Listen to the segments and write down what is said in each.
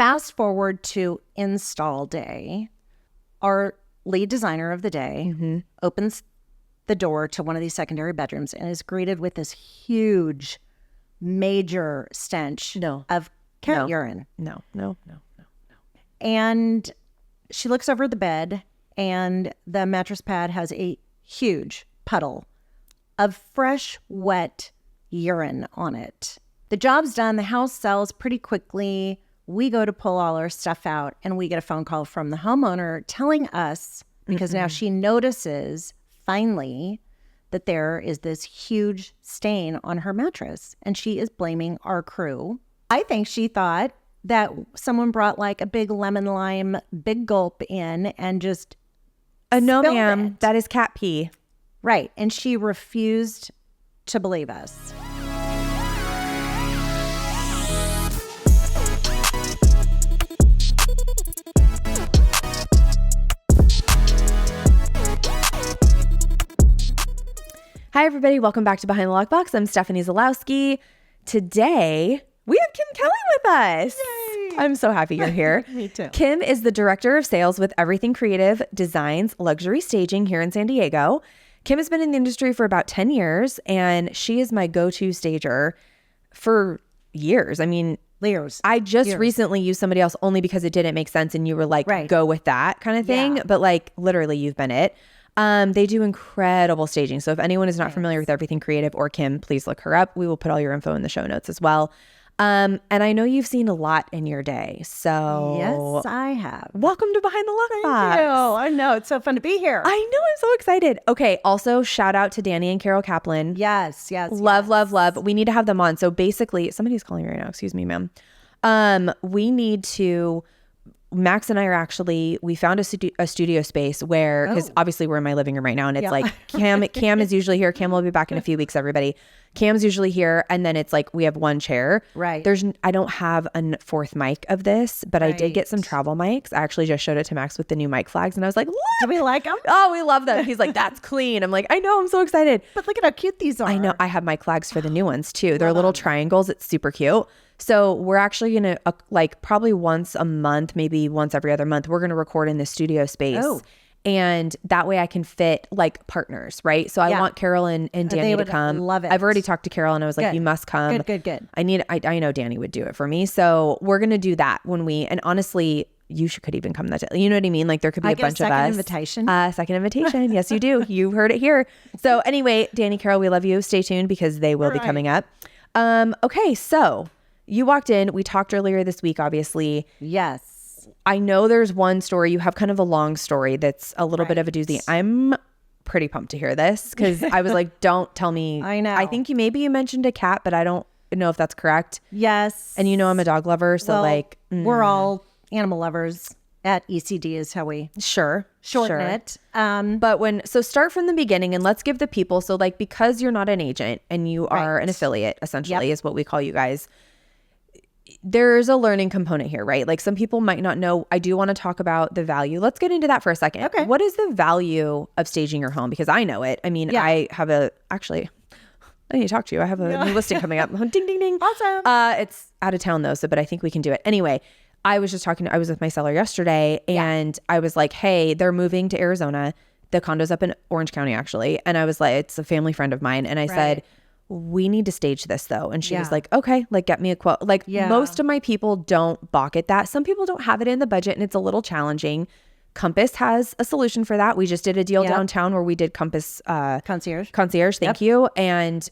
Fast forward to install day. Our lead designer of the day opens the door to one of these secondary bedrooms and is greeted with this huge, major stench of cat urine. No. And she looks over the bed, and the mattress pad has a huge puddle of fresh, wet urine on it. The job's done. The house sells pretty quickly. We go to pull all our stuff out, and we get a phone call from the homeowner telling us, because now she notices finally that there is this huge stain on her mattress, and she is blaming our crew. I think she thought that someone brought like a big lemon lime, big gulp in and just No, spilled ma'am. it. That is cat pee. Right. And she refused to believe us. Hi, everybody. Welcome back to Behind the Lockbox. I'm Stephanie Zalowski. Today, we have Kim Kelly with us. Yay. I'm so happy you're here. Me too. Kim is the Director of Sales with Everything Creative Designs Luxury Staging here in San Diego. Kim has been in the industry for about 10 years, and she is my go-to stager for years. I mean, Lears. I just recently used somebody else only because it didn't make sense, and you were like, go with that kind of thing. Yeah. But like, literally, you've been it. They do incredible staging. So if anyone is not familiar with Everything Creative or Kim, please look her up. We will put all your info in the show notes as well. And I know you've seen a lot in your day. So Yes, I have. welcome to Behind the Lockbox. Thank you. I know. It's so fun to be here. I know. I'm so excited. Okay. Also, shout out to Danny and Carol Kaplan. Yes. Love. We need to have them on. So basically, somebody's calling me right now. Excuse me, ma'am. We need to... Max and I are actually, we found a studio space where, because obviously we're in my living room right now, and it's like Cam is usually here. Cam will be back in a few weeks, everybody. Cam's usually here, and then it's like we have one chair. Right. I don't have a fourth mic of this, but I did get some travel mics. I actually just showed it to Max with the new mic flags, and I was like, look. Do we like them? Oh, we love them. He's like, that's clean. I'm like, I know, I'm so excited. But look at how cute these are. I know. I have mic flags for the new ones too. They're little triangles. It's super cute. So we're actually going to like probably once a month, maybe once every other month, we're going to record in the studio space. And that way I can fit like partners, right? So I want Carol and Danny to come. Love it. I've already talked to Carol and I was like, you must come. Good. I know Danny would do it for me. So we're going to do that and honestly, you could even come that day. You know what I mean? Like there could be a bunch of us. Second invitation. Second invitation. Yes, you do. You heard it here. So anyway, Danny, Carol, we love you. Stay tuned because they will be coming up. Okay. So you walked in. We talked earlier this week, obviously. Yes. I know there's one story. You have kind of a long story that's a little bit of a doozy. I'm pretty pumped to hear this because I was like, don't tell me. I know. I think you mentioned a cat, but I don't know if that's correct. Yes. And you know I'm a dog lover. So we're all animal lovers at ECD is how we shorten it. But start from the beginning and let's give the people. So like, because you're not an agent and you are an affiliate, essentially is what we call you guys. There's a learning component here, right? Like some people might not know. I do want to talk about the value. Let's get into that for a second. Okay. What is the value of staging your home? Because I know it. I mean, I have I need to talk to you. I have a new listing coming up. Ding, ding, ding. Awesome. It's out of town though. But I think we can do it. Anyway, I was with my seller yesterday and I was like, hey, they're moving to Arizona. The condo's up in Orange County actually. And I was like, it's a family friend of mine. And I said, we need to stage this though. And she was like, okay, like get me a quote. Like most of my people don't balk at that. Some people don't have it in the budget and it's a little challenging. Compass has a solution for that. We just did a deal downtown where we did Compass concierge. Thank you. And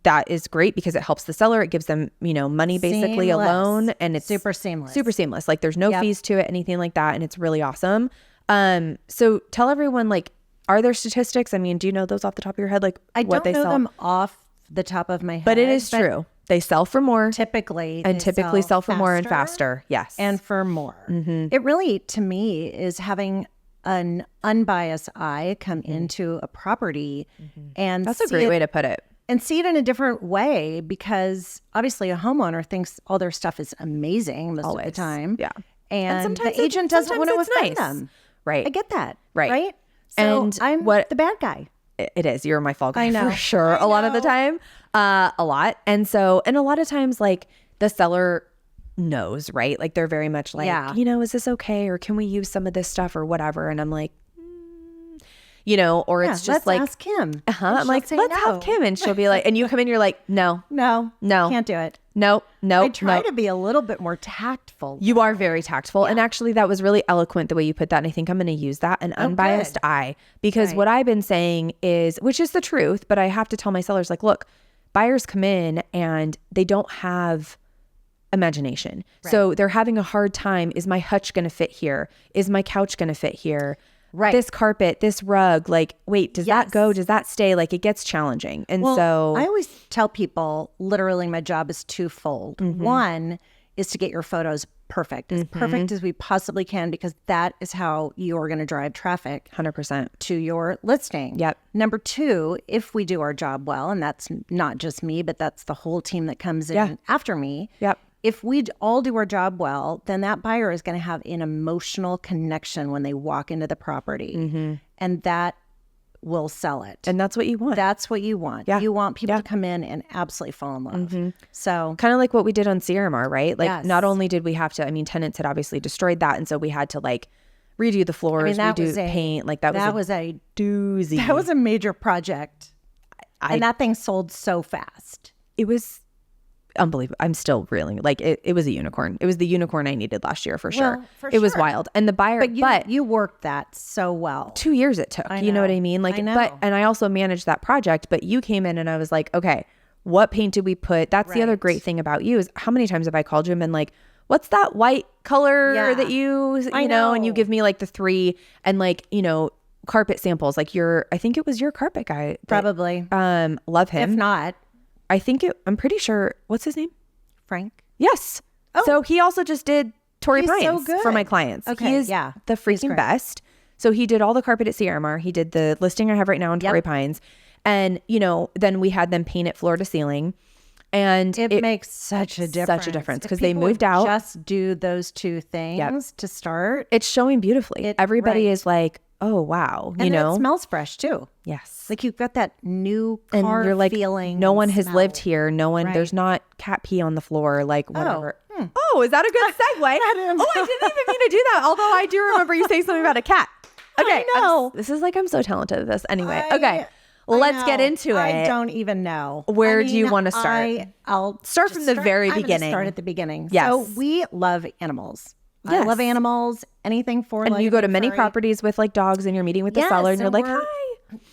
that is great because it helps the seller. It gives them, money basically alone. And it's super seamless. Like there's no fees to it, anything like that. And it's really awesome. So tell everyone, like, are there statistics? I mean, do you know those off the top of your head? Like I what don't they know sell? them off the top of my head. But it is true. They sell for more. Typically sell for more and faster. Yes. And for more. It really, to me, is having an unbiased eye come into a property and that's a great way to put it. And see it in a different way because obviously a homeowner thinks all their stuff is amazing most of the time. Yeah. And the agent doesn't want to offend them. Right. I get that. Right. Right. So and I'm the bad guy. It is. You're my fall guy I know. for sure. A lot of the time. A lot. And a lot of times like the seller knows, right? Like they're very much like, Yeah. is this okay? Or can we use some of this stuff or whatever? And I'm like, or it's just let's like, ask Kim. I'm like, let's have Kim. And she'll be like, and you come in, you're like, no, No, can't do it. no. I try to be a little bit more tactful. You are very tactful. And actually that was really eloquent the way you put that. And I think I'm going to use that, an unbiased eye, because what I've been saying is, which is the truth, but I have to tell my sellers like, look, buyers come in and they don't have imagination. Right. So they're having a hard time. Is my hutch going to fit here? Is my couch going to fit here? Right. This carpet, this rug, like, wait, does that go? Does that stay? Like, it gets challenging. And so I always tell people, literally, my job is twofold. One is to get your photos perfect, as perfect as we possibly can, because that is how you are going to drive traffic 100% to your listing. Yep. Number two, if we do our job well, and that's not just me, but that's the whole team that comes in after me. Yep. If we all do our job well, then that buyer is going to have an emotional connection when they walk into the property, and that will sell it. And that's what you want. That's what you want. Yeah. You want people to come in and absolutely fall in love. So kind of like what we did on CRMR, right? Like not only did we have to, tenants had obviously destroyed that. And so we had to like redo the floors, redo paint. Like that was a doozy. That was a major project. And that thing sold so fast. It was unbelievable. I'm still reeling. Like it was a unicorn. It was the unicorn I needed last year for sure. It was wild. And the buyer, but you worked that so well. 2 years it took. You know what I mean? Like, and I also managed that project, but you came in and I was like, okay, what paint did we put? That's the other great thing about you is how many times have I called you and been like, what's that white color that you know, and you give me like the 3 and like, carpet samples, like I think it was your carpet guy. Probably. Love him. If not, I'm pretty sure, what's his name? Frank. Yes. Oh. So he also just did Torrey Pines so for my clients. Okay, he is the freaking best. So he did all the carpet at CRMR. He did the listing I have right now in Torrey Pines. And, then we had them paint it floor to ceiling. And it makes such a difference. Because they moved out. Just do those 2 things to start. It's showing beautifully. Everybody is like, oh, wow. And it smells fresh too. Yes. Like you've got that new car and you're like, feeling. No one has lived here. No one, there's not cat pee on the floor, like whatever. Oh, is that a good segue? I didn't even mean to do that. Although I do remember you saying something about a cat. Okay. I know. This is like, I'm so talented at this. Anyway. Okay. Let's get into it. I don't even know. Where do you want to start? I'll start from the very beginning. Start at the beginning. Yes. So we love animals. Yes. I love animals. Anything for and you go to many properties with like dogs and you're meeting with the seller and you're like, hi.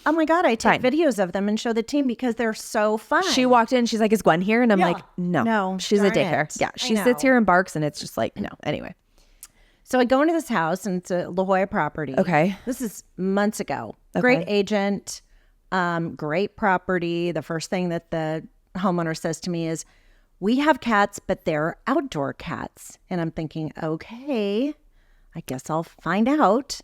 Oh my God, I take videos of them and show the team because they're so fun. She walked in, she's like, is Gwen here? And I'm like, no, she's at daycare. Yeah, she sits here and barks and it's just like, no. Anyway. So I go into this house and it's a La Jolla property. Okay. This is months ago. Okay. Great agent, great property. The first thing that the homeowner says to me is, we have cats, but they're outdoor cats. And I'm thinking, okay, I guess I'll find out.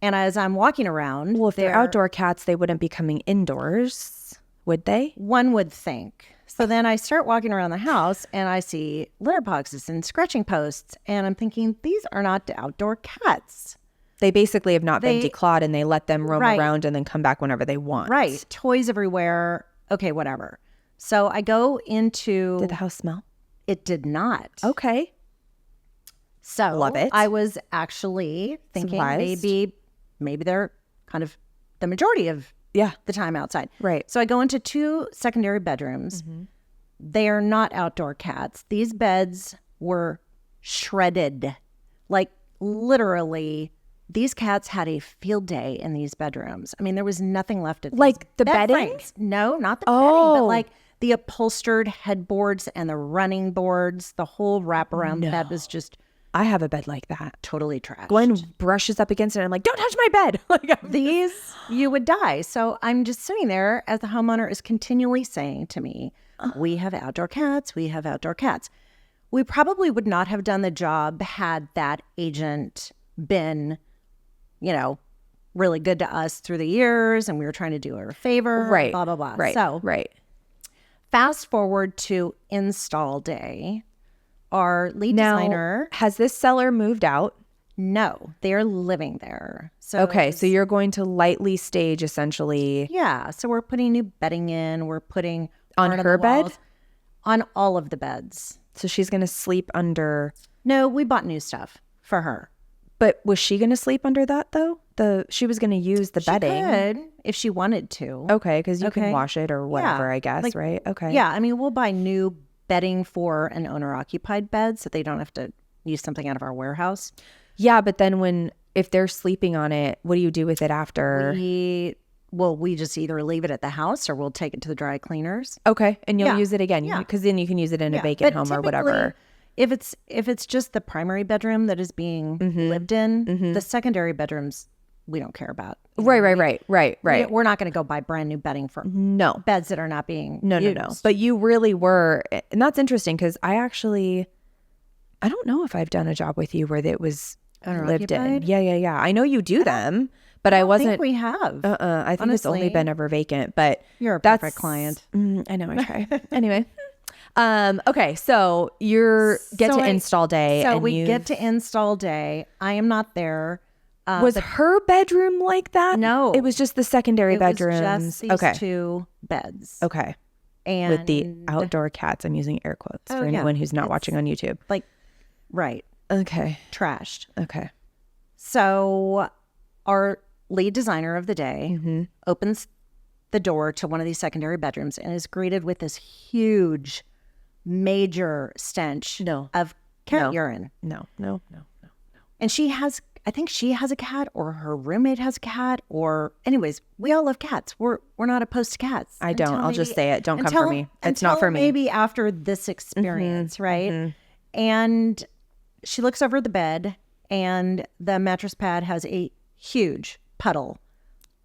And as I'm walking around, well, if they're outdoor cats, they wouldn't be coming indoors, would they? One would think. So then I start walking around the house and I see litter boxes and scratching posts. And I'm thinking, these are not outdoor cats. They basically have not been declawed and they let them roam around and then come back whenever they want. Right. Toys everywhere. Okay, whatever. So I go into... Did the house smell? It did not. Okay. So love it. I was actually thinking maybe they're kind of the majority of the time outside. Right. So I go into 2 secondary bedrooms. They are not outdoor cats. These beds were shredded. Like literally, these cats had a field day in these bedrooms. I mean, there was nothing left of like the bedding? Frames. No, not the bedding, but like the upholstered headboards and the running boards. The whole wraparound bed was just... I have a bed like that. Totally trashed. Gwen brushes up against it and I'm like, don't touch my bed. These, you would die. So I'm just sitting there as the homeowner is continually saying to me, we have outdoor cats. We have outdoor cats. We probably would not have done the job had that agent been, really good to us through the years and we were trying to do her a favor. Right. Blah, blah, blah. Right. So fast forward to install day. Our lead designer. Has this seller moved out? No, they're living there. So okay, so you're going to lightly stage essentially. Yeah, so we're putting new bedding in. We're putting on her bed, on all of the beds. So she's going to sleep under. No, we bought new stuff for her. But was she going to sleep under that though? She was going to use the bedding. She could if she wanted to. Okay, because you can wash it or whatever, I guess, right? Okay. Yeah, I mean, we'll buy new bedding for an owner-occupied bed so they don't have to use something out of our warehouse. Yeah, but then if they're sleeping on it, what do you do with it after? We just either leave it at the house or we'll take it to the dry cleaners. Okay, and you'll Yeah. use it again because then you can use it in a vacant home or whatever. If it's just the primary bedroom that is being lived in, the secondary bedrooms we don't care about. Right. We're not going to go buy brand new bedding for beds that are not being used. No. But you really were, and that's interesting because I don't know if I've done a job with you where it was lived in. Yeah. I know you do them, but I wasn't. I think we have. I think it's only been ever vacant. But you're a perfect client. I know. I try. Anyway. Okay. So get to install day. So and we get to install day. I am not there. Was her bedroom like that? No. It was just the secondary bedrooms. Was just these two beds. Okay. And with the outdoor cats. I'm using air quotes for anyone who's not watching on YouTube. Right. Okay. Trashed. Okay. So our lead designer of the day opens the door to one of these secondary bedrooms and is greeted with this huge, major stench of cat urine. No. And I think she has a cat or her roommate has a cat or anyways, we all love cats. We're not opposed to cats. I don't. I'll just say it. Don't come for me. It's not for me. Maybe after this experience, right? And she looks over the bed and the mattress pad has a huge puddle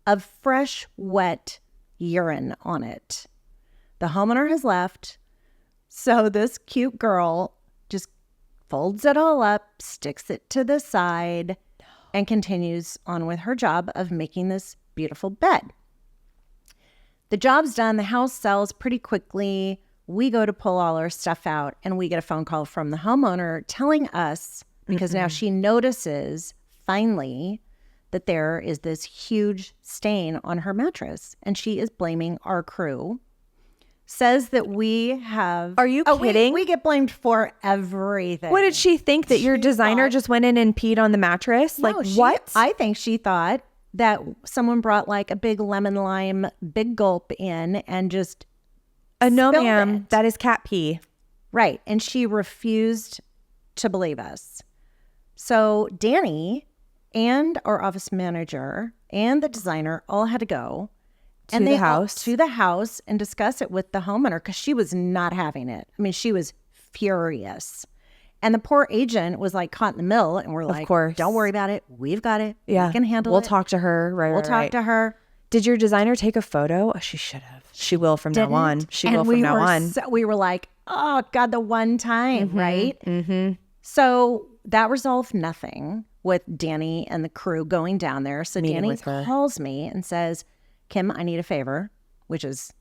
of fresh, wet urine on it. The homeowner has left. So this cute girl just folds it all up, sticks it to the side, and continues on with her job of making this beautiful bed. The job's done. The house sells pretty quickly. We go to pull all our stuff out, and we get a phone call from the homeowner telling us, because now she notices finally that there is this huge stain on her mattress, and she is blaming our crew. Says that we have... Are you kidding? We get blamed for everything. What did she think? That your designer just went in and peed on the mattress? No, what? I think she thought that someone brought a big lemon lime, big gulp in and just no, spilled ma'am. it. That is cat pee. Right. And she refused to believe us. So Danny and our office manager and the designer all had to go to the house and discuss it with the homeowner because she was not having it. I mean, she was furious. And the poor agent was caught in the middle, and we're like, of course, don't worry about it. We've got it. Yeah. We can handle it. We'll talk to her. We'll talk to her. Did your designer take a photo? Oh, she should have. She will from now on. We were like, oh, God, the one time, right? Mm-hmm. So that resolved nothing with Danny and the crew going down there. So Danny calls me and says, Kim, I need a favor, which is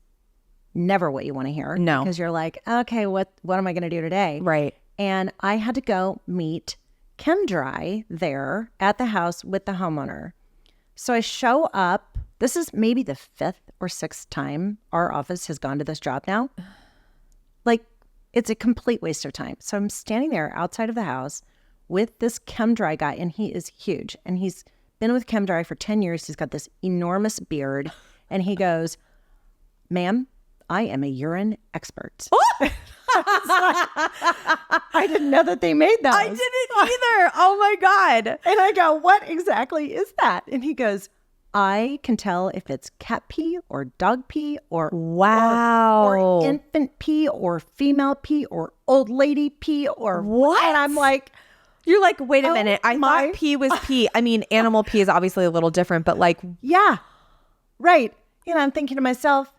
never what you want to hear. No. Because you're like, okay, what am I going to do today? Right. And I had to go meet ChemDry there at the house with the homeowner. So I show up. This is maybe the 5th or 6th time our office has gone to this job now. It's a complete waste of time. So I'm standing there outside of the house with this ChemDry guy, and he is huge. And he's been with ChemDry for 10 years. He's got this enormous beard. And he goes, ma'am, I am a urine expert. I didn't know that they made those. I didn't either. Oh my God. And I go, what exactly is that? And he goes, I can tell if it's cat pee or dog pee or or infant pee or female pee or old lady pee or what? And I'm like, you're like, wait a minute. I thought pee was pee. I mean, animal pee is obviously a little different, but yeah, right. I'm thinking to myself,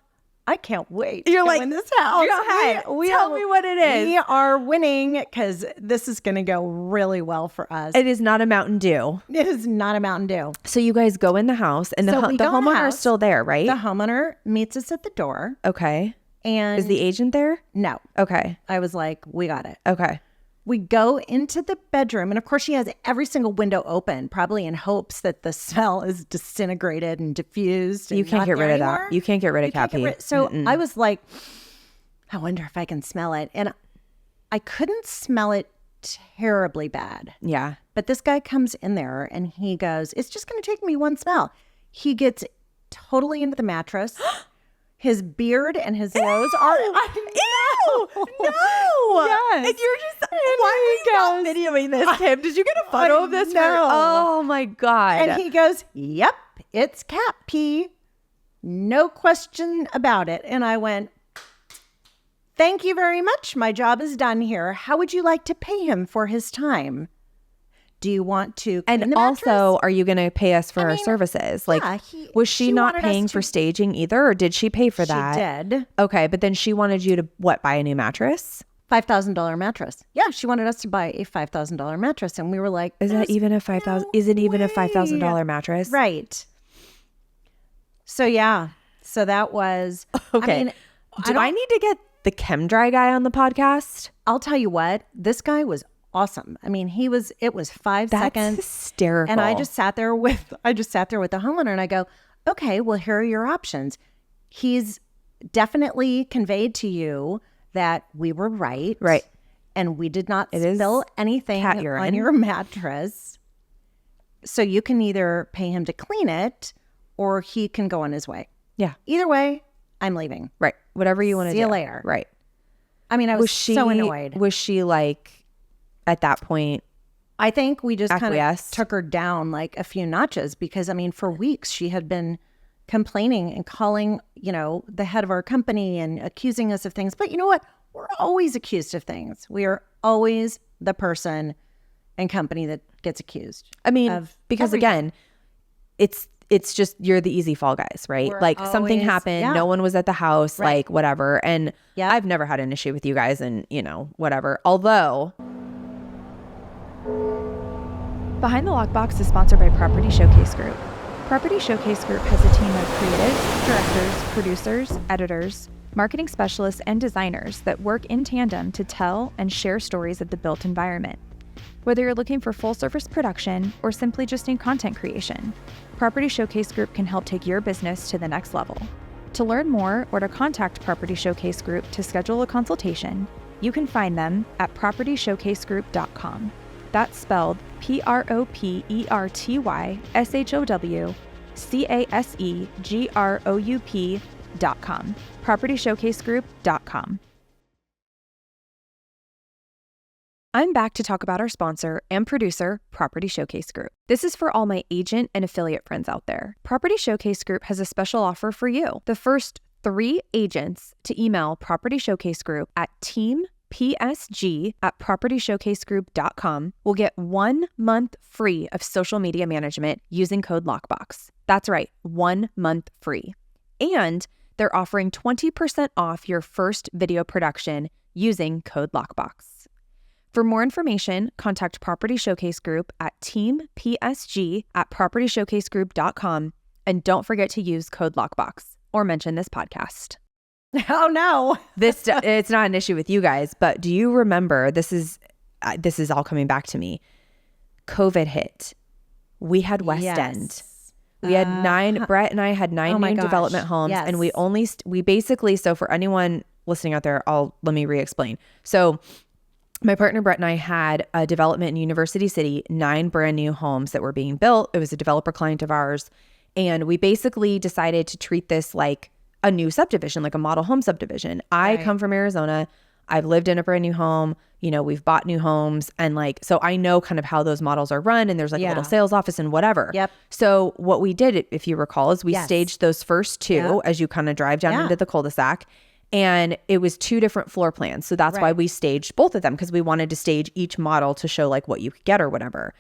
I can't wait to go in this house. Tell me what it is. We are winning because this is going to go really well for us. It is not a Mountain Dew. It is not a Mountain Dew. So you guys go in the house and the homeowner is still there, right? The homeowner meets us at the door. Okay. And is the agent there? No. Okay. I was like, we got it. Okay. We go into the bedroom, and of course she has every single window open, probably in hopes that the smell is disintegrated and diffused. You can't get rid of that. You can't get rid of cat pee. So I was like, I wonder if I can smell it. And I couldn't smell it terribly bad. Yeah. But this guy comes in there and he goes, it's just going to take me one smell. He gets totally into the mattress. His beard and his nose are. Ew! No! Yes. And you're just, why are you not videoing this, Kim? Did you get a photo of this? No. Oh my God. And he goes, yep, it's cat pee. No question about it. And I went, thank you very much. My job is done here. How would you like to pay him for his time? Do you want to clean And the mattress? also, are you going to pay us for our services? Like, yeah, was she not wanted us paying to- for staging either, or did she pay for that? She did. Okay, but then she wanted you to buy a new mattress? $5,000 mattress. Yeah, she wanted us to buy a $5,000 mattress, and we were like, Is that even a $5,000? Is it even a $5,000 mattress? right? So yeah, so that was Okay. I mean, Do I need to get the ChemDry guy on the podcast? I'll tell you what, this guy was awesome. I mean, it was 5 That's seconds. hysterical. And I just sat there with the homeowner and I go, okay, well, here are your options. He's definitely conveyed to you that we were right. Right. And we did not is spill anything cat urine. on your mattress. So you can either pay him to clean it or he can go on his way. Yeah. Either way, I'm leaving. Right. Whatever you want to do. See you later. Right. I mean, I was so annoyed. Was she like, at that point, I think we just kind of acquiesced? took her down like a few notches because, I mean, for weeks she had been complaining and calling, the head of our company and accusing us of things. But you know what? We're always accused of things. We are always the person and company that gets accused. I mean, of because everything. again, it's just, you're the easy fall guys, right? We're Like something always- happened, yeah. no one was at the house, Right. like whatever. And Yeah. I've never had an issue with you guys and, whatever. Although, Behind the Lockbox is sponsored by Property Showcase Group. Property Showcase Group has a team of creatives, directors, producers, editors, marketing specialists, and designers that work in tandem to tell and share stories of the built environment. Whether you're looking for full-service production or simply just need content creation, Property Showcase Group can help take your business to the next level. To learn more or to contact Property Showcase Group to schedule a consultation, you can find them at propertyshowcasegroup.com. That's spelled PROPERTYSHOWCASEGROUP.com. PropertyShowcaseGroup.com. I'm back to talk about our sponsor and producer, Property Showcase Group. This is for all my agent and affiliate friends out there. Property Showcase Group has a special offer for you. The first 3 agents to email Property Showcase Group at teampsg@propertyshowcasegroup.com will get 1 month free of social media management using code LOCKBOX. That's right, 1 month free. And they're offering 20% off your first video production using code LOCKBOX. For more information, contact Property Showcase Group at teampsg@propertyshowcasegroup.com and don't forget to use code LOCKBOX or mention this podcast. Oh no. it's not an issue with you guys, but do you remember, this is all coming back to me. COVID hit. We had West End. We had 9, Brett and I had 9 oh my new gosh. development homes. Yes. And we basically, so for anyone listening out there, let me re-explain. So my partner Brett and I had a development in University City, 9 brand new homes that were being built. It was a developer client of ours. And we basically decided to treat this like a new subdivision, like a model home subdivision. I come from Arizona. I've lived in a brand new home. We've bought new homes. And so I know kind of how those models are run. And there's like a little sales office and whatever. Yep. So what we did, if you recall, is we staged those first 2 as you kind of drive down into the cul-de-sac. And it was 2 different floor plans. So that's why we staged both of them, because we wanted to stage each model to show like what you could get or whatever.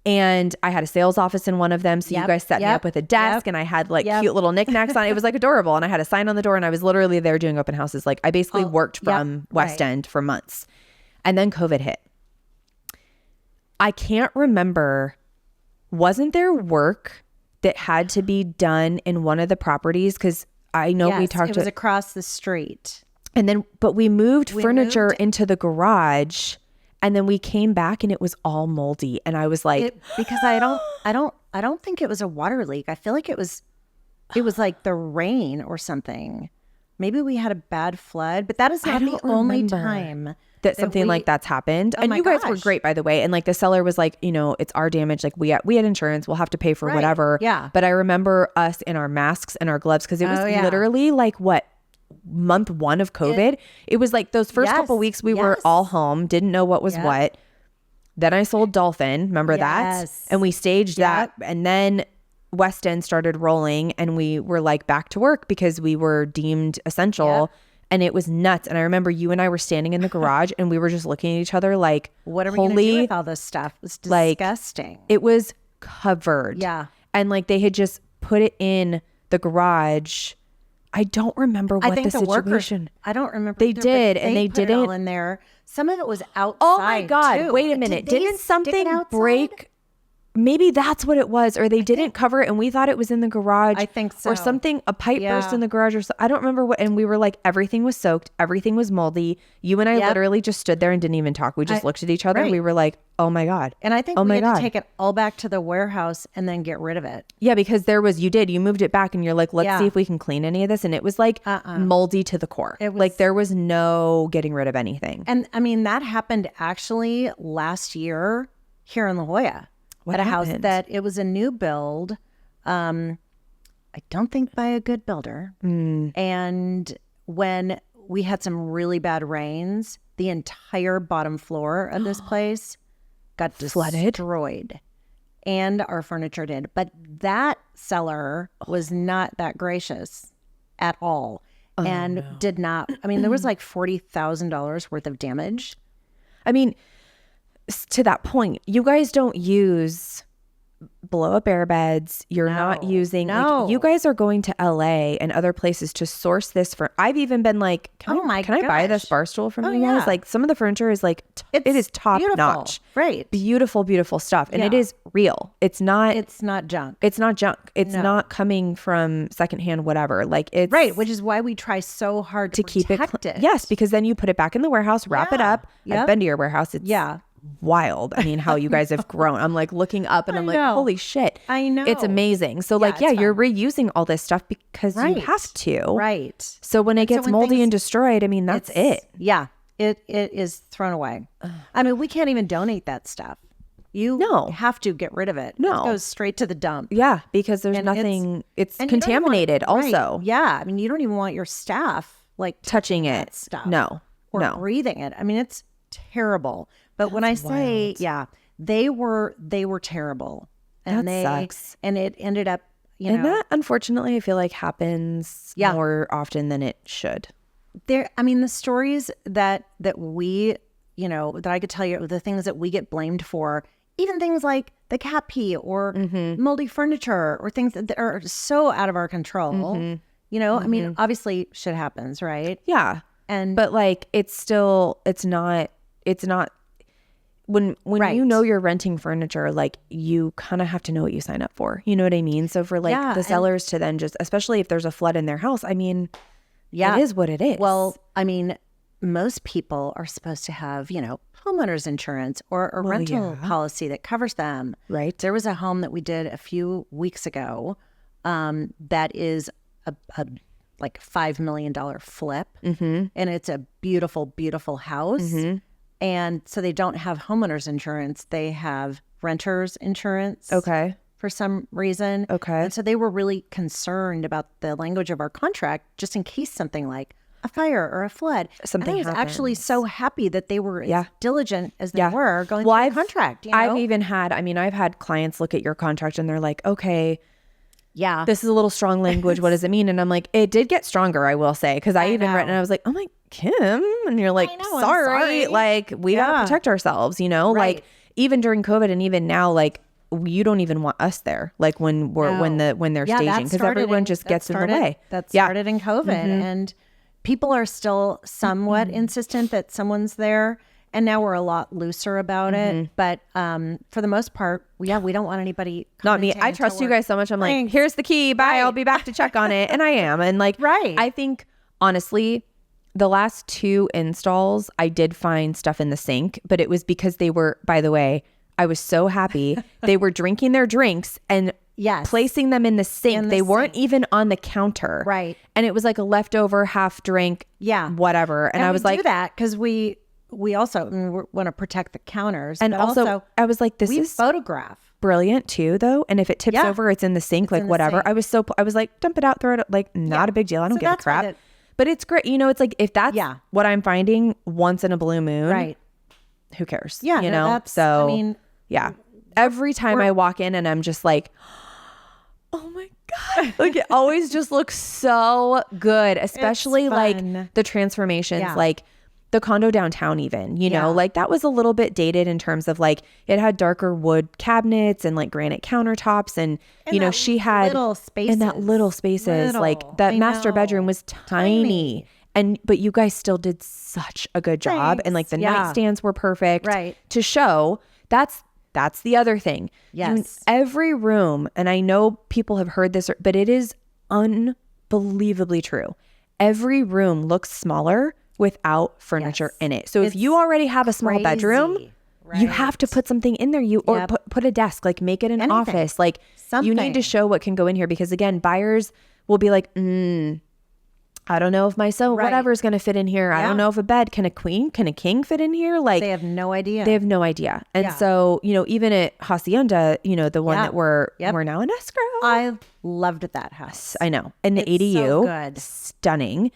And I had a sales office in one of them. So you guys set me up with a desk and I had like cute little knickknacks on it. It was like adorable. And I had a sign on the door and I was literally there doing open houses. Like I basically worked from West End for months. And then COVID hit. I can't remember, wasn't there work that had to be done in one of the properties? Because I know we talked it was across the street. And then, but we moved furniture moved- into the garage, and then we came back and it was all moldy. And I was like, Because I don't think it was a water leak. I feel like it was like the rain or something. maybe we had a bad flood, but that is not the don't only remember time that something like that's happened. And my you guys were gosh. great, by the way. And like the seller was like, you know, it's our damage. Like we had insurance. We'll have to pay for whatever. Yeah. But I remember us in our masks and our gloves because it was yeah. literally like month 1 of COVID. It was like those first couple weeks we were all home, didn't know what was what. Then I sold Dolphin. Remember that? Yes. And we staged that. And then West End started rolling and we were like back to work because we were deemed essential. And it was nuts. And I remember you and I were standing in the garage and we were just looking at each other like, what are we going to do with all this stuff? It was disgusting. It was covered. Yeah. And like they had just put it in the garage. I don't remember what the situation. I don't remember. They either, did, but and they put it didn't. all in there. Some of it was outside. Oh my God. too. Wait a minute. Did they Didn't stick it something outside? break? Maybe that's what it was. Or they didn't cover it and we thought it was in the garage. I think so. Or something, a pipe burst Yeah. in the garage or so. I don't remember what. And we were like, everything was soaked. Everything was moldy. You and I literally just stood there and didn't even talk. We just looked at each other. Right. We were like, oh my God. And I think oh we my had God. to take it all back to the warehouse and then get rid of it. Yeah, because you moved it back and you're like, let's see if we can clean any of this. And it was like moldy to the core. It was, like there was no getting rid of anything. And I mean, that happened actually last year here in La Jolla at a house that it was a new build. I don't think by a good builder. And when we had some really bad rains, the entire bottom floor of this place got destroyed. And our furniture did. But that seller was not that gracious at all. Did not, I mean, there was like $40,000 worth of damage. I mean, to that point, you guys don't use blow up air beds. You're not using, like, you guys are going to LA and other places to source this for, I've even been like, can I buy this bar stool from you guys? Like some of the furniture is like, it is top notch. Right. Beautiful, beautiful stuff. And it is real. It's not junk. It's not junk. It's not coming from secondhand, whatever. Like it's right. Which is why we try so hard to keep it. Yes. Because then you put it back in the warehouse, wrap it up. I've been to your warehouse. It's wild. I mean, how you guys have grown. I'm like looking up and I'm like, holy shit. I know. It's amazing. So like, you're reusing all this stuff because you have to. Right. So when it gets moldy and destroyed, I mean, that's it. Yeah. It is thrown away. I mean, we can't even donate that stuff. You have to get rid of it. No. It goes straight to the dump. Yeah. Because there's nothing, it's contaminated also. Right. Yeah. I mean, you don't even want your staff like touching it. Stuff No. Or breathing it. I mean, it's terrible. But when I say, they were terrible. And that sucks. And it ended up, you know. And that, unfortunately, I feel like happens more often than it should. I mean, the stories that we, you know, that I could tell you, the things that we get blamed for, even things like the cat pee or moldy furniture or things that are so out of our control, you know, I mean, obviously shit happens, right? Yeah. But like, it's not when you know you're renting furniture, like you kind of have to know what you sign up for. You know what I mean? So for like the sellers to then just, especially if there's a flood in their house, I mean, it is what it is. Well, I mean, most people are supposed to have, you know, homeowners insurance or a rental policy that covers them. Right. There was a home that we did a few weeks ago that is a like $5 million flip. And it's a beautiful, beautiful house. And so they don't have homeowners insurance. They have renters insurance. Okay. For some reason. Okay. And so they were really concerned about the language of our contract, just in case something like a fire or a flood. Something I was actually so happy that they were as diligent as they were going through the contract. You know? I've had clients look at your contract and they're like, okay, yeah, this is a little strong language. What does it mean? And I'm like, it did get stronger, I will say. Because I even read and I was like, oh my, Kim. And you're like, sorry. Like, we got to protect ourselves, you know? Like, even during COVID and even now, like, you don't even want us there. Like when they're staging, because everyone just gets in the way. That started in COVID. And people are still somewhat insistent that someone's there. And now we're a lot looser about it. But for the most part, we don't want anybody. Not me. I trust you guys so much. I'm like, here's the key. Bye. I'll be back to check on it. And I am. And like, I think honestly, the last 2 installs, I did find stuff in the sink, but it was because they were, by the way, I was so happy. They were drinking their drinks and Yes. placing them in the sink. They weren't even on the counter. Right. And it was like a leftover half drink. Yeah. Whatever. And I was we like, do that because we also want to protect the counters. and but also I was like, this we is photograph. brilliant too, though. And if it tips over, it's in the sink, like in the whatever. sink. I was like, dump it out, throw it, like not a big deal. I don't So give a that's why crap. But it's great. You know, it's like if that's what I'm finding once in a blue moon, Right. who cares? Yeah. You know, that's, so I mean, yeah. Every time I walk in and I'm just like, oh my God. Like it always just looks so good, especially like the transformations, like the condo downtown even, you know, like that was a little bit dated in terms of like it had darker wood cabinets and like granite countertops and you know, she had little spaces. in that little spaces, like that master bedroom was tiny. And but you guys still did such a good job. And like the nightstands were perfect to show. That's the other thing. Yes. Every room, and I know people have heard this, but it is unbelievably true. Every room looks smaller without furniture in it. So if you already have a small bedroom, you have to put something in there. Or put a desk, like make it an office. Like you need to show what can go in here because again, buyers will be like, I don't know if my whatever is going to fit in here. I don't know if a bed, can a king fit in here? Like they have no idea. They have no idea. And so, you know, even at Hacienda, you know, the one that we're now in escrow. I loved that house. I know. And the ADU, so good. stunning.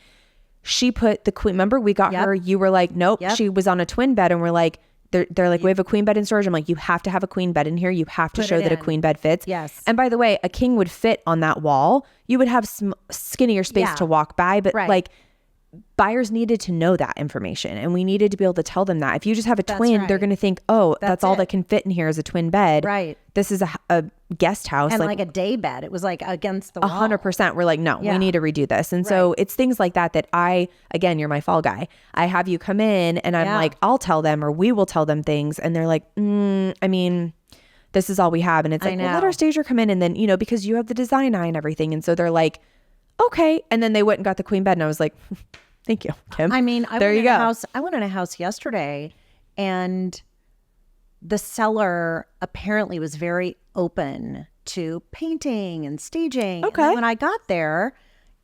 She put the queen, remember we got her, you were like, nope, she was on a twin bed and we're like, they're like, we have a queen bed in storage. I'm like, you have to have a queen bed in here. You have to show that a queen bed fits. Yes. And by the way, a king would fit on that wall. You would have skinnier space to walk by, but like buyers needed to know that information and we needed to be able to tell them that. If you just have a twin, they're going to think, oh, that's all that can fit in here is a twin bed. Right. This is a guest house. And like a day bed. It was like against the wall. 100%. We're like, no, we need to redo this. And so it's things like that again, you're my fall guy. I have you come in and I'm like, I'll tell them or we will tell them things. And they're like, I mean, this is all we have. And it's like, well, let our stager come in. And then, you know, because you have the design eye and everything. And so they're like, okay. And then they went and got the queen bed. And I was like, thank you, Kim. I mean, I went in a house yesterday and the seller apparently was very open to painting and staging. Okay. And when I got there,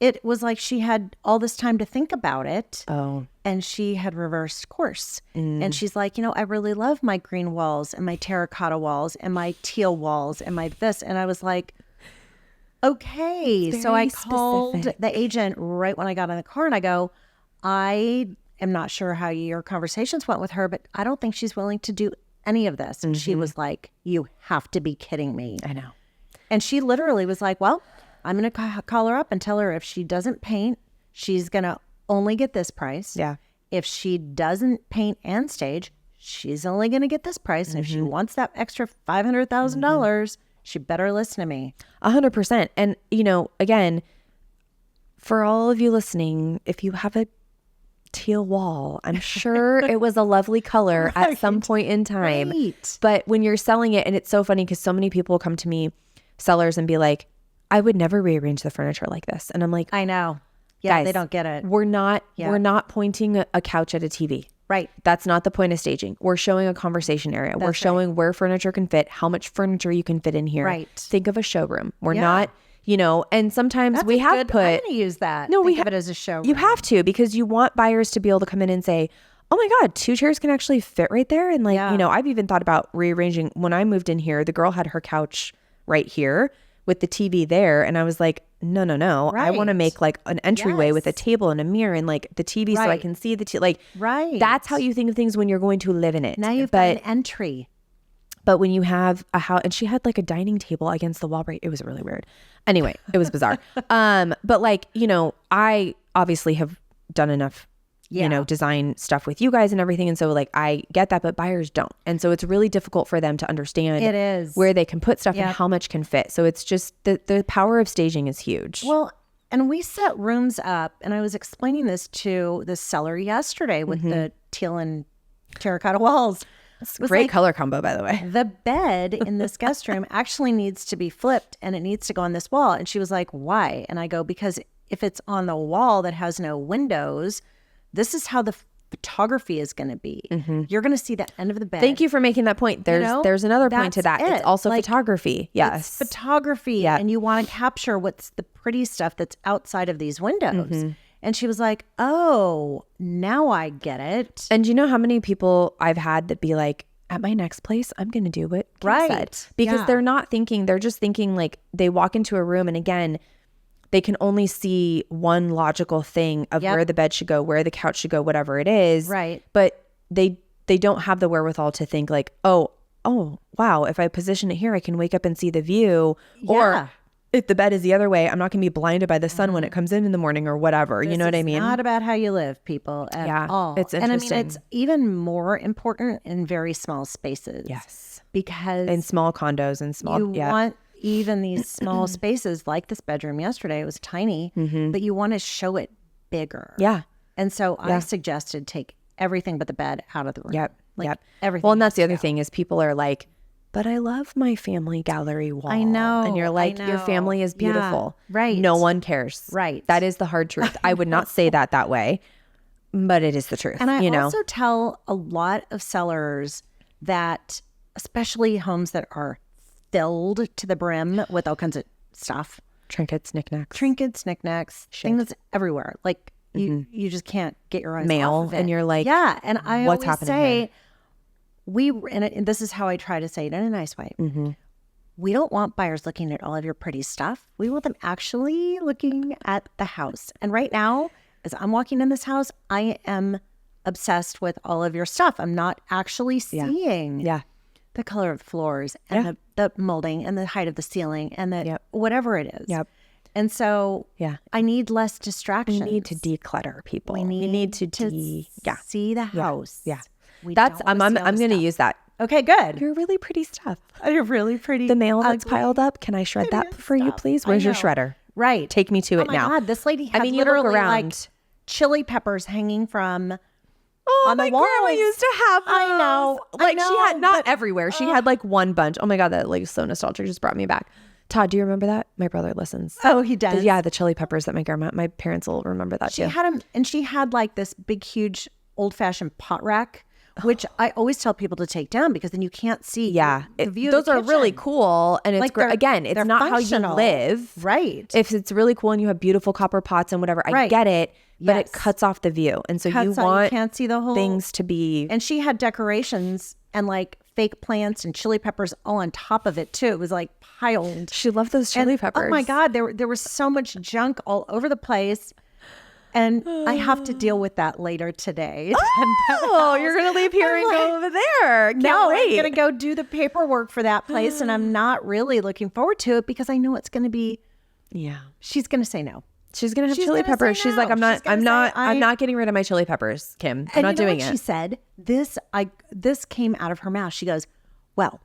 it was like she had all this time to think about it. Oh. And she had reversed course. And she's like, you know, I really love my green walls and my terracotta walls and my teal walls and my this. And I was like, okay. So I called the agent right when I got in the car and I go, I am not sure how your conversations went with her, but I don't think she's willing to do any of this. And she was like, you have to be kidding me. I know. And she literally was like, well, I'm going to call her up and tell her if she doesn't paint, she's going to only get this price. Yeah. If she doesn't paint and stage, she's only going to get this price. And if she wants that extra $500,000, she better listen to me. 100%. And, you know, again, for all of you listening, if you have a teal wall, I'm sure it was a lovely color at some point in time. Right. But when you're selling it, and it's so funny because so many people come to me, sellers, and be like, I would never rearrange the furniture like this. And I'm like, I know. Yeah, guys, they don't get it. We're not pointing a couch at a TV. Right. That's not the point of staging. We're showing a conversation area. We're showing where furniture can fit, how much furniture you can fit in here. Right. Think of a showroom. We're not, you know, and sometimes we have I'm put. going to use that. No, we have it as a showroom. You have to, because you want buyers to be able to come in and say, oh my God, 2 chairs can actually fit right there. And like, you know, I've even thought about rearranging. When I moved in here, the girl had her couch right here with the TV there. And I was like, no. I want to make like an entryway with a table and a mirror and like the TV so I can see the like. Right. That's how you think of things when you're going to live in it. Now you've got an entry. But when you have a house, and she had like a dining table against the wall, right? It was really weird. Anyway, it was bizarre. But like, you know, I obviously have done enough, you know, design stuff with you guys and everything. And so like, I get that, but buyers don't. And so it's really difficult for them to understand where they can put stuff and how much can fit. So it's just the power of staging is huge. Well, and we set rooms up, and I was explaining this to the seller yesterday with the teal and terracotta walls. It's a great color combo, by the way. The bed in this guest room actually needs to be flipped and it needs to go on this wall. And she was like, why? And I go, because if it's on the wall that has no windows, this is how the photography is going to be. You're going to see the end of the bed. Thank you for making that point. There's another point to that. That's It's also like, photography. Yes. It's photography. And you want to capture what's the pretty stuff that's outside of these windows. And she was like, oh, now I get it. And do you know how many people I've had that be like, at my next place, I'm going to do what Kim said. Because they're not thinking, they're just thinking like they walk into a room and again, they can only see one logical thing of where the bed should go, where the couch should go, whatever it is. Right. But they don't have the wherewithal to think like, oh, wow, if I position it here, I can wake up and see the view. Or if the bed is the other way, I'm not going to be blinded by the sun when it comes in the morning or whatever. You know what I mean? It's not about how you live, people, at all. It's interesting. And I mean, it's even more important in very small spaces. Yes. Because in small condos and small, you want even these small spaces like this bedroom yesterday. It was tiny, but you want to show it bigger. Yeah. And so I suggested take everything but the bed out of the room. Yep. Everything. Well, and that's the other thing is people are like, but I love my family gallery wall. I know. And you're like, your family is beautiful. Yeah, right. No one cares. Right. That is the hard truth. I would not say that way, but it is the truth. And I also tell a lot of sellers that, especially homes that are filled to the brim with all kinds of stuff. Trinkets, knickknacks, things everywhere. Like you just can't get your eyes mail off of it. And you're like, and I what's always happening say, here? and this is how I try to say it in a nice way. We don't want buyers looking at all of your pretty stuff. We want them actually looking at the house. And right now, as I'm walking in this house, I am obsessed with all of your stuff. I'm not actually seeing the color of the floors and the molding and the height of the ceiling and the whatever it is. And so I need less distractions. We need to declutter, people. We need to see the house. I'm going to use that. Okay, good. You're really pretty stuff. You're really pretty. The mail that's piled up. Can I shred that for you, please? Where's your shredder? Right. Take me to it now. Oh my God, this lady had you look literally around. like chili peppers hanging from on the my wall. grandma used to have those. I know. Like she had not everywhere. She had like one bunch. Oh my God, that like so nostalgic. Just brought me back. Todd, do you remember that? My brother listens. Oh, he does. Yeah, the chili peppers that my parents will remember that She too. had them, and she had like this big, huge, old-fashioned pot rack, which I always tell people to take down because then you can't see. The view. Those of the are really kitchen. cool, and it's Like great. Again, it's they're not functional. how you live, right? If it's really cool and you have beautiful copper pots and whatever, I get it, but it cuts off the view, and so you want can't see the whole things to be. And she had decorations and like fake plants and chili peppers all on top of it too. It was like piled. She loved those chili peppers. Oh my God, there was so much junk all over the place. And I have to deal with that later today. Oh, you're going to leave here and go over there. Can't wait. I'm going to go do the paperwork for that place. And I'm not really looking forward to it because I know it's going to be, she's going to say no. She's going to have chili peppers. She's like, I'm not getting rid of my chili peppers, Kim. I'm not doing it. She said, this came out of her mouth. She goes, well,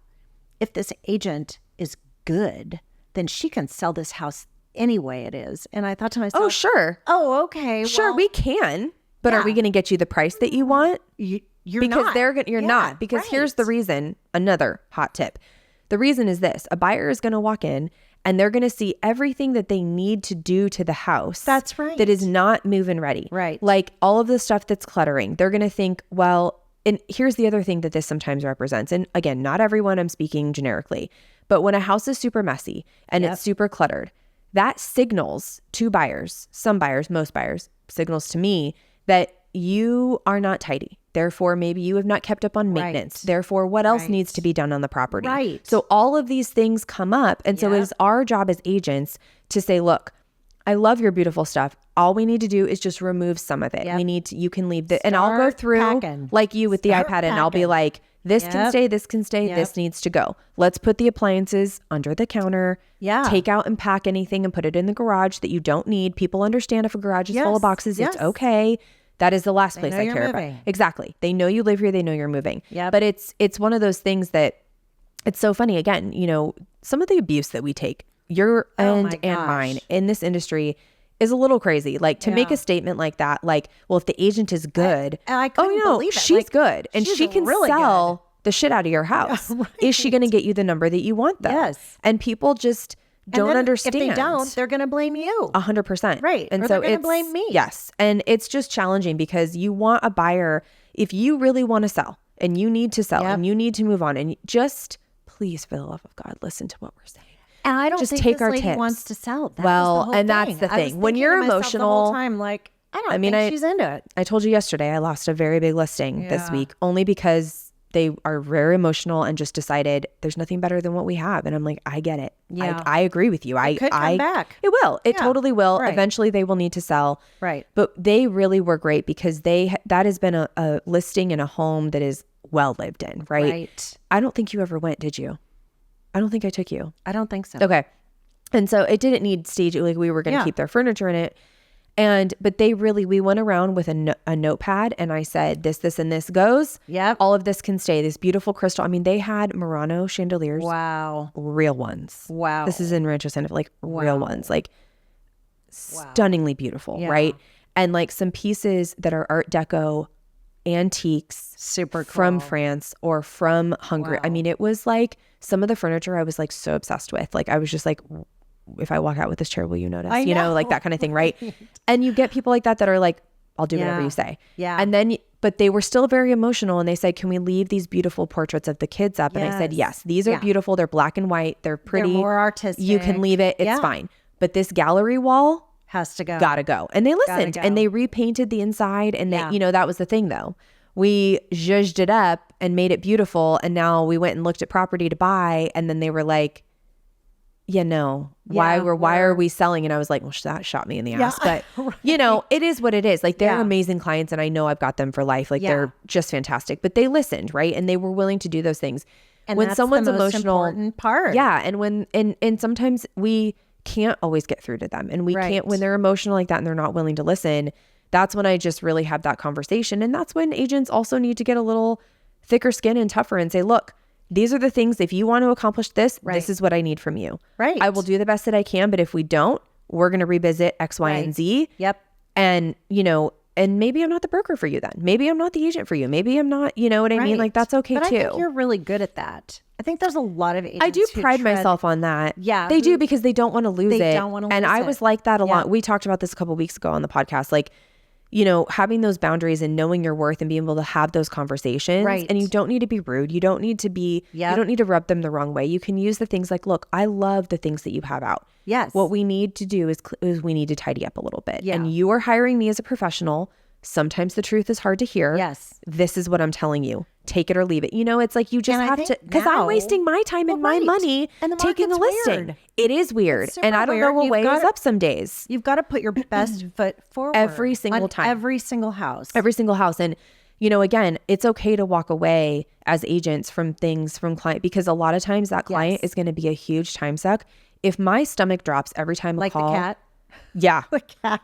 if this agent is good, then she can sell this house any way it is. And I thought to myself, oh, sure. Oh, okay. Sure, well, we can. But are we going to get you the price that you want? You're because not. You're not. Because here's the reason. Another hot tip. The reason is this. A buyer is going to walk in and they're going to see everything that they need to do to the house. That's right. That is not move-in ready. Right. Like all of the stuff that's cluttering. They're going to think, well, and here's the other thing that this sometimes represents. And again, not everyone, I'm speaking generically. But when a house is super messy and it's super cluttered, that signals to buyers, some buyers, most buyers, signals to me that you are not tidy. Therefore, maybe you have not kept up on maintenance. Right. Therefore, what else needs to be done on the property? Right. So all of these things come up. And so it is our job as agents to say, look, I love your beautiful stuff. All we need to do is just remove some of it. You can leave and I'll go through like you with the iPad and I'll be like, this can stay, this can stay, this needs to go. Let's put the appliances under the counter. Take out and pack anything and put it in the garage that you don't need. People understand if a garage is full of boxes, it's okay. That is the last place I care about. Exactly. They know you live here. They know you're moving. But it's one of those things that it's so funny. Again, you know, some of the abuse that we take, your end and mine in this industry is a little crazy. Like to make a statement like that, like, well, if the agent is good, I couldn't believe it. She's like, good and she can really sell the shit out of your house. Is she going to get you the number that you want though? Yes. And people just And then understand. If they don't, they're going to blame you. 100%. Right. And Or so they're gonna it's blame me. Yes. And it's just challenging because you want a buyer, if you really want to sell and you need to sell and you need to move on, and just please, for the love of God, listen to what we're saying. And I don't Just think take this our lady tips. wants to sell. That Well, was the whole and that's thing. the I was thing. When thinking you're to myself emotional- the whole time, like, I don't think she's into it. I told you yesterday I lost a very big listing this week only because they are very emotional and just decided there's nothing better than what we have. And I'm like, I get it. Yeah. I agree with you. It could come back. It will. It totally will. Right. Eventually they will need to sell. Right. But they really were great because that has been a listing in a home that is well lived in, right? Right. I don't think you ever went, did you? I don't think I took you. I don't think so. Okay. And so it didn't need stage, like we were going to keep their furniture in it. But we went around with a notepad and I said, this, and this goes. Yep. All of this can stay. This beautiful crystal. I mean, they had Murano chandeliers. Wow. Real ones. Wow. This is in Rancho Santa Fe, like real ones, like stunningly beautiful, right? And like some pieces that are Art Deco antiques. Super cool. From France or from Hungary. Wow. I mean, it was like some of the furniture I was like so obsessed with. Like I was just like, if I walk out with this chair, will you notice? I know. Like that kind of thing, right? And you get people like that are like, I'll do whatever Yeah. you say. Yeah. And then, but they were still very emotional and they said, can we leave these beautiful portraits of the kids up? And I said, yes, these are beautiful. They're black and white. They're pretty. They're more artistic. You can leave it. It's Yeah. fine. But this gallery wall Has to go. gotta go. And they listened go. and they repainted the inside. And Yeah. they, that was the thing though. We zhuzhed it up and made it beautiful. And now we went and looked at property to buy. And then they were like, why are we selling? And I was like, well, that shot me in the ass. But it is what it is. Like they're amazing clients and I know I've got them for life. Like they're just fantastic, but they listened, right? And they were willing to do those things. And when that's someone's the most emotional, important part. yeah. And when, and sometimes we can't always get through to them and we can't, when they're emotional like that and they're not willing to listen, that's when I just really have that conversation. And that's when agents also need to get a little thicker skin and tougher and say, look, these are the things, if you want to accomplish this, this is what I need from you. Right. I will do the best that I can, but if we don't, we're going to revisit X, Y, and Z. Yep. And, and maybe I'm not the broker for you then. Maybe I'm not the agent for you. Maybe I'm not, you know what I mean? Like that's okay but too. I think you're really good at that. I think there's a lot of agents I do who pride tread- myself on that. Yeah, They do because they don't want to lose it. They don't want to and lose I it. was like that a Yeah. lot. We talked about this a couple weeks ago on the podcast. Like, having those boundaries and knowing your worth and being able to have those conversations. Right. And you don't need to be rude. You don't need to be, you Yep. don't need to rub them the wrong way. You can use the things like, look, I love the things that you have out. Yes. What we need to do is we need to tidy up a little bit. Yeah. And you are hiring me as a professional. Sometimes the truth is hard to hear. Yes. This is what I'm telling you. Take it or leave it. It's like you just And I have think to, because I'm now- wasting my time and my Well, right. money And the taking the market's listing. weird. It is weird. It's super And I don't know weird. what You've way got is to- up some days. You've got to put your best foot forward Every single on time. every single house. Every single house. And, again, it's okay to walk away as agents from things from client, because a lot of times that client is going to be a huge time suck. If my stomach drops every time a like call. the cat. Yeah. The cat.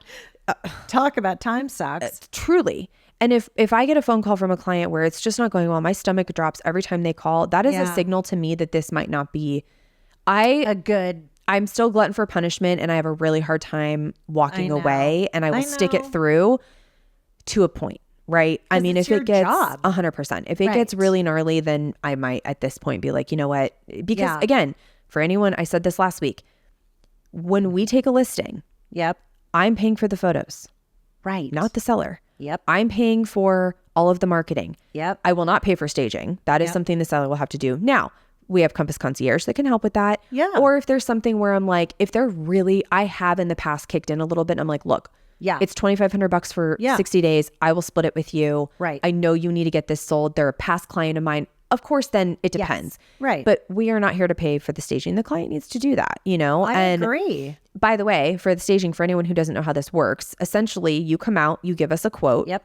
Talk about time sucks. Truly. And if I get a phone call from a client where it's just not going well, my stomach drops every time they call, that is a Yeah. signal to me that this might not be. I'm still glutton for punishment and I have a really hard time walking know. away, and I will I stick it know. through to a point, right? I mean, it's if it your gets job. 100%, if it gets Right. really gnarly, then I might at this point be like, you know what? Because Yeah. again, for anyone, I said this last week, when we take a listing, Yep. I'm paying for the photos, Right. not the seller. Yep. I'm paying for all of the marketing. Yep. I will not pay for staging. That is something the seller will have to do. Now, we have Compass Concierge that can help with that. Yeah. Or if there's something where I'm like, if they're really, I have in the past kicked in a little bit, and I'm like, look, Yeah. it's $2,500 for 60 days. I will split it with you. Right. I know you need to get this sold. They're a past client of mine. Of course, then it depends. Right. But we are not here to pay for the staging. The client needs to do that, I and agree. by the way, for the staging, for anyone who doesn't know how this works, essentially you come out, you give us a quote. Yep.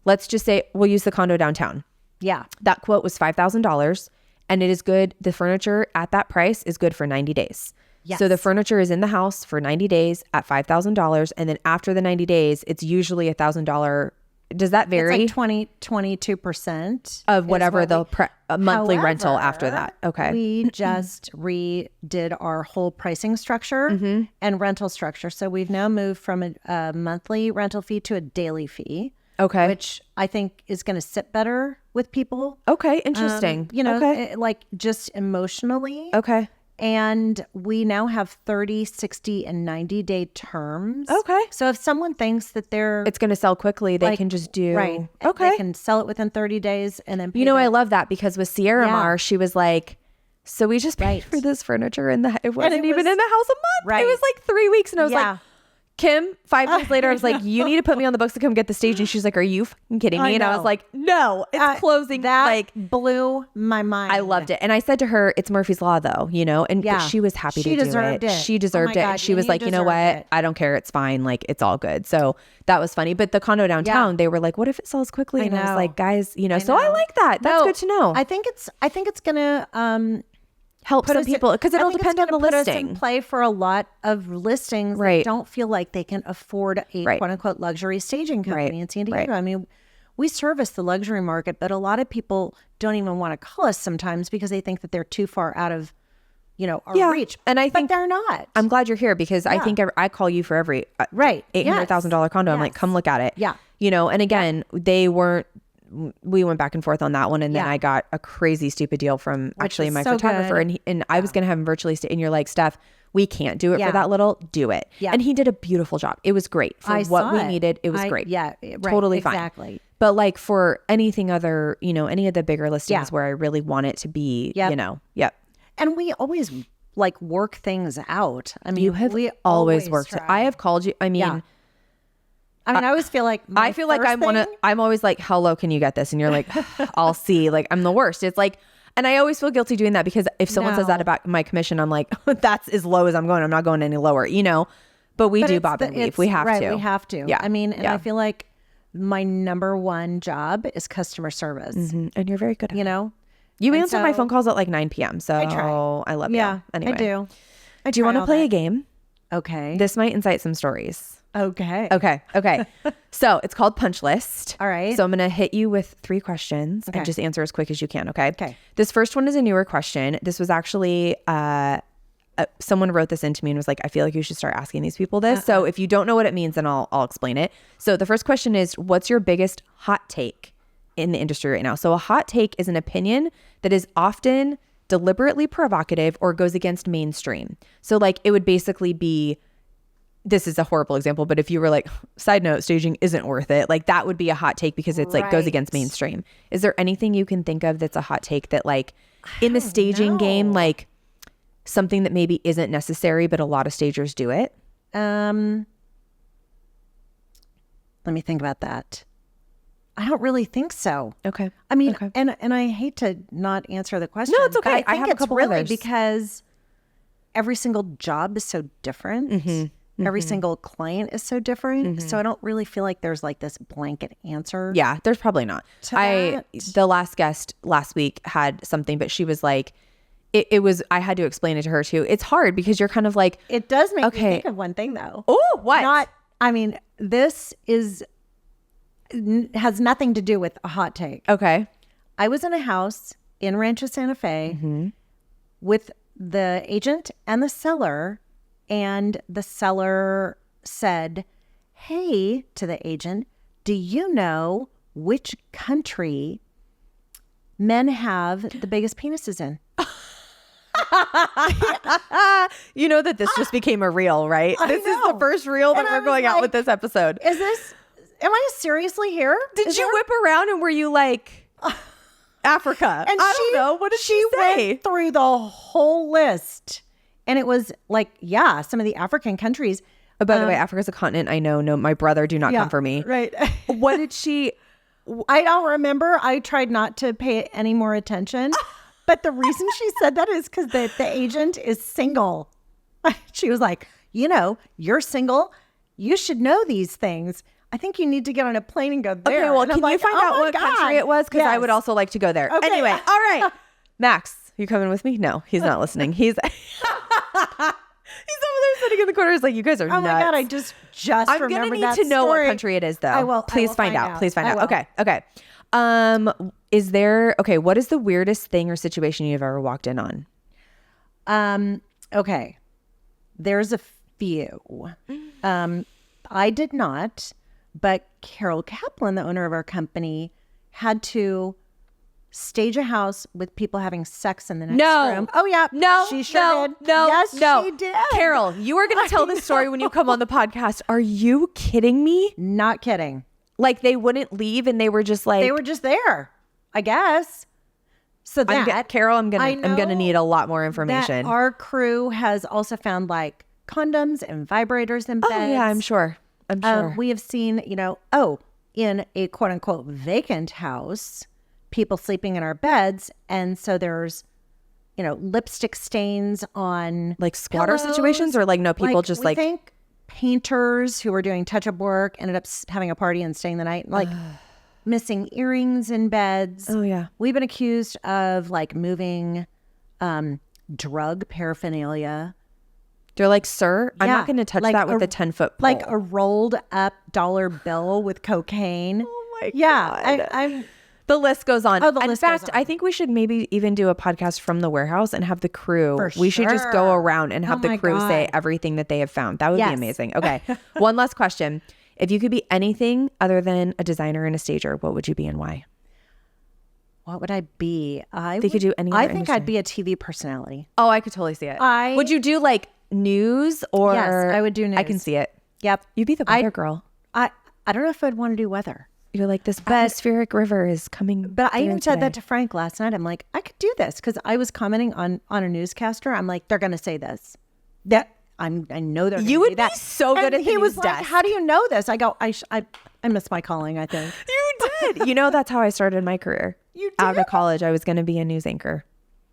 Let's just say we'll use the condo downtown. Yeah. That quote was $5,000 and it is good. The furniture at that price is good for 90 days. Yes. So the furniture is in the house for 90 days at $5,000. And then after the 90 days, it's usually $1,000. Does that vary? It's like 22% of is whatever what the monthly However, rental after that. Okay. We just redid our whole pricing structure Mm-hmm. and rental structure. So we've now moved from a monthly rental fee to a daily fee, Okay. which I think is going to sit better with people. Okay. Interesting. Okay. Okay. Like just emotionally. Okay. And we now have 30, 60, and 90-day terms. Okay. So if someone thinks that they're It's going to sell quickly, they can just do. right, Okay. they can sell it within 30 days and then pay You know, them. I love that because with Sierra Yeah. Mar, she was like, so we just paid Right. for this furniture and it wasn't even was- in the house a month. Right. It was like 3 weeks. And I was Yeah. like, Kim, 5 days later, I was like, you need to put me on the books to come get the stage. And she's like, are you fucking kidding me? I And I know. was like, no, it's closing. That Like, blew my mind. I loved it. And I said to her, it's Murphy's Law though, you know, and Yeah. she was happy She to do deserved it. She Oh deserved my it. God, And she and was you like, you know deserved what? it. I don't care. It's fine. Like, it's all good. So that was funny. But the condo downtown, they were like, what if it sells quickly? And I was know. like, guys, you know, so I know. like that. That's No, good to know. I think it's gonna Help put some us- people because it'll I think depend it's on the gonna put us in listing. play for a lot of listings Right. that don't feel like they can afford a Right. quote unquote luxury staging company Right. in San Diego. Right. I mean, we service the luxury market, but a lot of people don't even want to call us sometimes because they think that they're too far out of, our reach. And I but think they're not. I'm glad you're here because I think I call you for every Right. $800,000 condo. I'm like, Yes. come look at it. Yeah. You know, and again, we went back and forth on that one. And then Yeah. I got a crazy stupid deal from actually was my so photographer. good. And I was going to have him virtually stay. And you're like, Steph, we can't do it Yeah. for that little. Do it. Yeah. And he did a beautiful job. It was great for I what saw we it. needed. It was great. Yeah. Right, Totally fine. exactly. But like for anything other, any of the bigger listings Yeah. where I really want it to be, Yep. Yep. And we always work things out. I mean, You have we always worked it. try. I have called you. I mean, Yeah. I mean, I always feel like I feel like I'm always like, how low can you get this? And you're like, I'll see. Like, I'm the worst. It's like, and I always feel guilty doing that because if someone says that No. about my commission, I'm like, that's as low as I'm going. I'm not going any lower, But we do bob and weave. We have right, to. We have to. Yeah. I mean, and Yeah. I feel like my number one job is customer service. Mhm. And you're very good at it. You And answer my so- phone calls at like 9 p.m. So try. I love Yeah, you. Anyway. I do. Do you want to play a game? Okay. This might incite some stories. Okay. Okay. So it's called Punch List. All right. So I'm going to hit you with 3 questions Okay. and just answer as quick as you can. Okay. Okay. This first one is a newer question. This was actually, someone wrote this into me and was like, I feel like you should start asking these people this. So if you don't know what it means, then I'll explain it. So the first question is, what's your biggest hot take in the industry right now? So a hot take is an opinion that is often deliberately provocative or goes against mainstream. So like it would basically be, this is a horrible example, but if you were like, side note, staging isn't worth it, like that would be a hot take because it's like goes against Right. mainstream. Is there anything you can think of that's a hot take that like in the staging game, like something that maybe isn't necessary, but a lot of stagers do it? Let me think about that. I don't really think so. Okay. I mean, Okay. and I hate to not answer the question. No, it's but okay. I I think have a it's couple really others. because every single job is so different. Mm-hmm. Every single client is so different. So I don't really feel like there's like this blanket answer. Yeah, there's probably not. that. The last guest last week had something, but she was like, it was, I had to explain it to her too. It's hard because you're kind of like, It does make me Okay. think of one thing though. oh, what? This has nothing to do with a hot take. Okay. I was in a house in Rancho Santa Fe with the agent and the seller, and the seller said, hey, to the agent, do you know which country men have the biggest penises in? You know that this just became a reel, right? This is the know. first reel that And I we're was going out like, with this episode. Am I seriously here? Did you whip around and were you like, Africa? And I don't know. What did she say? went through the whole list. And it was like, yeah, some of the African countries. Oh, by the way, Africa's a continent I know. No, my brother, do not come for me. Right. What did she? I don't remember. I tried not to pay any more attention. But the reason she said that is because the agent is single. She was like, you're single. You should know these things. I think you need to get on a plane and go there. Okay, well, And I'm can you like, find oh out my what God. country it was? Because I Yes. would also like to go there. Okay. Anyway, all right. Max, you coming with me? No, he's not listening. He's he's over there sitting in the corner. He's like, you guys are Oh nuts. my God, I just I'm gonna remembered need that to know what story. country it is, though. I will. Please I will find out. Please find I out. will. Okay. What is the weirdest thing or situation you've ever walked in on? Okay. There's a few. I did not, but Carol Kaplan, the owner of our company, had to stage a house with people having sex in the next No. room. Oh yeah. No, she sure did. No, yes, no. she did. Carol, you are going to tell this story when you come on the podcast. Are you kidding me? Not kidding. Like they wouldn't leave and they were just like, They were just there, I guess. So that Carol, I'm I gonna know need a lot more information. that our crew has also found like condoms and vibrators in beds. Oh yeah, I'm sure. We have seen, in a quote unquote vacant house, people sleeping in our beds. And so there's, lipstick stains on Like squatter pillows. situations or like no people just we like think painters who were doing touch-up work ended up having a party and staying the night. Like missing earrings in beds. Oh yeah. We've been accused of like moving drug paraphernalia. They're like, sir, I'm Yeah, not going to touch like that with a- a 10-foot pole. Like a rolled up dollar bill with cocaine. Oh my Yeah, God. I'm The list goes on. Oh, the In list goes fact, on. I think we should maybe even do a podcast from the warehouse and have the crew. For We should just go sure. around and have Oh the my crew say God. everything that they have found. That would be Yes. amazing. Okay. One last question. If you could be anything other than a designer and a stager, what would you be and why? what would I be? They could do any I other think industry. I'd be a TV personality. Oh, I could totally see it. Would you do like news or? Yes, I would do I can news. see it. Yep. You'd be the weather girl. I don't know if I'd want to do weather. You're like, this atmospheric river is coming. But I through even said that today. to Frank last night. I'm like, I could do this because I was commenting on a newscaster. I'm like, they're going to say this. That I know they're. You gonna would do that. be so good And at the he was news like, desk. how do you know this? I go, I missed my calling. I think. You did. That's how I started my career. You Out did? of college, I was going to be a news anchor,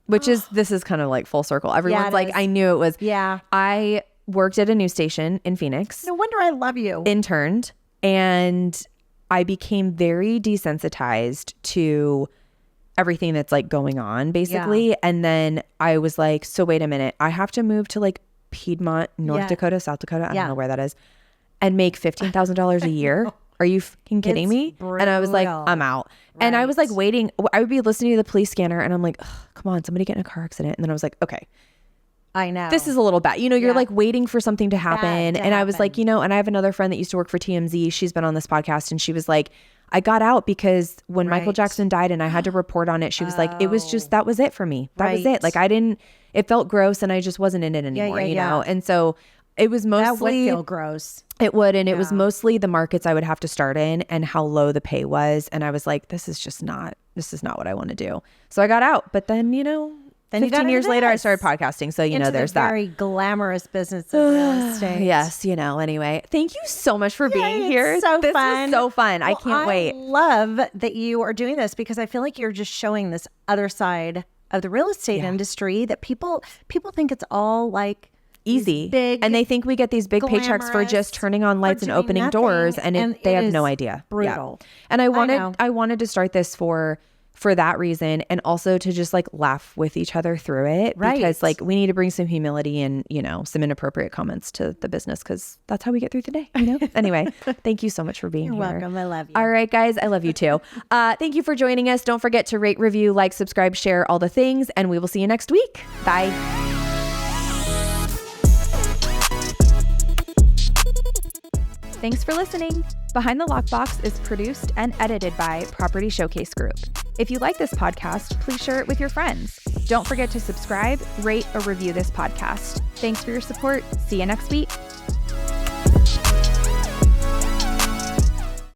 which is, this is kind of like full circle. Everyone's it like, is. I knew it was. Yeah. I worked at a news station in Phoenix, No wonder I love you. interned, and I became very desensitized to everything that's like going on basically. And then I was like, so wait a minute, I have to move to like Piedmont, North Yeah. Dakota, South Dakota. I Yeah. don't know where that is, and make $15,000 a year. Are you fucking kidding It's me? And I was like, brutal. I'm out. And I was like Right. waiting. I would be listening to the police scanner and I'm like, ugh, come on, somebody get in a car accident. And then I was like, okay, I know. this is a little bad. You're Yeah. like waiting for something to happen. to And I was like, happen. and I have another friend that used to work for TMZ. She's been on this podcast and she was like, I got out because when Michael Right. Jackson died and I had to report on it, she was like, it was just, that was it for me. That was Right. it. Like it felt gross and I just wasn't in it anymore, yeah, you yeah. know? And so it was that would mostly, feel gross. it would. And it was mostly the markets I would have to start in and how low the pay was. And I was like, this is not what I want to do. So I got out. But then, Then you got 15 into years later, I this. started podcasting. So, Into there's the that. very glamorous business of real estate. Yes, anyway. Thank you so much for being Yay, here. it's so this fun. was so fun. I Well, can't wait. I love that you are doing this because I feel like you're just showing this other side of the real estate industry that people think it's all like Easy. these big, and they think we get these big paychecks for glamorous, just turning on lights for and doing opening nothing, doors. And, and they it have is no idea. Yeah. brutal. And I know. wanted to start this for that reason. And also to just like laugh with each other through it. Right. Because like we need to bring some humility and, some inappropriate comments to the business because that's how we get through the day. Anyway, thank you so much for being You're here. welcome. I love you. All right, guys. I love you too. Thank you for joining us. Don't forget to rate, review, like, subscribe, share all the things. And we will see you next week. Bye. Thanks for listening. Behind the Lockbox is produced and edited by Property Showcase Group. If you like this podcast, please share it with your friends. Don't forget to subscribe, rate, or review this podcast. Thanks for your support. See you next week.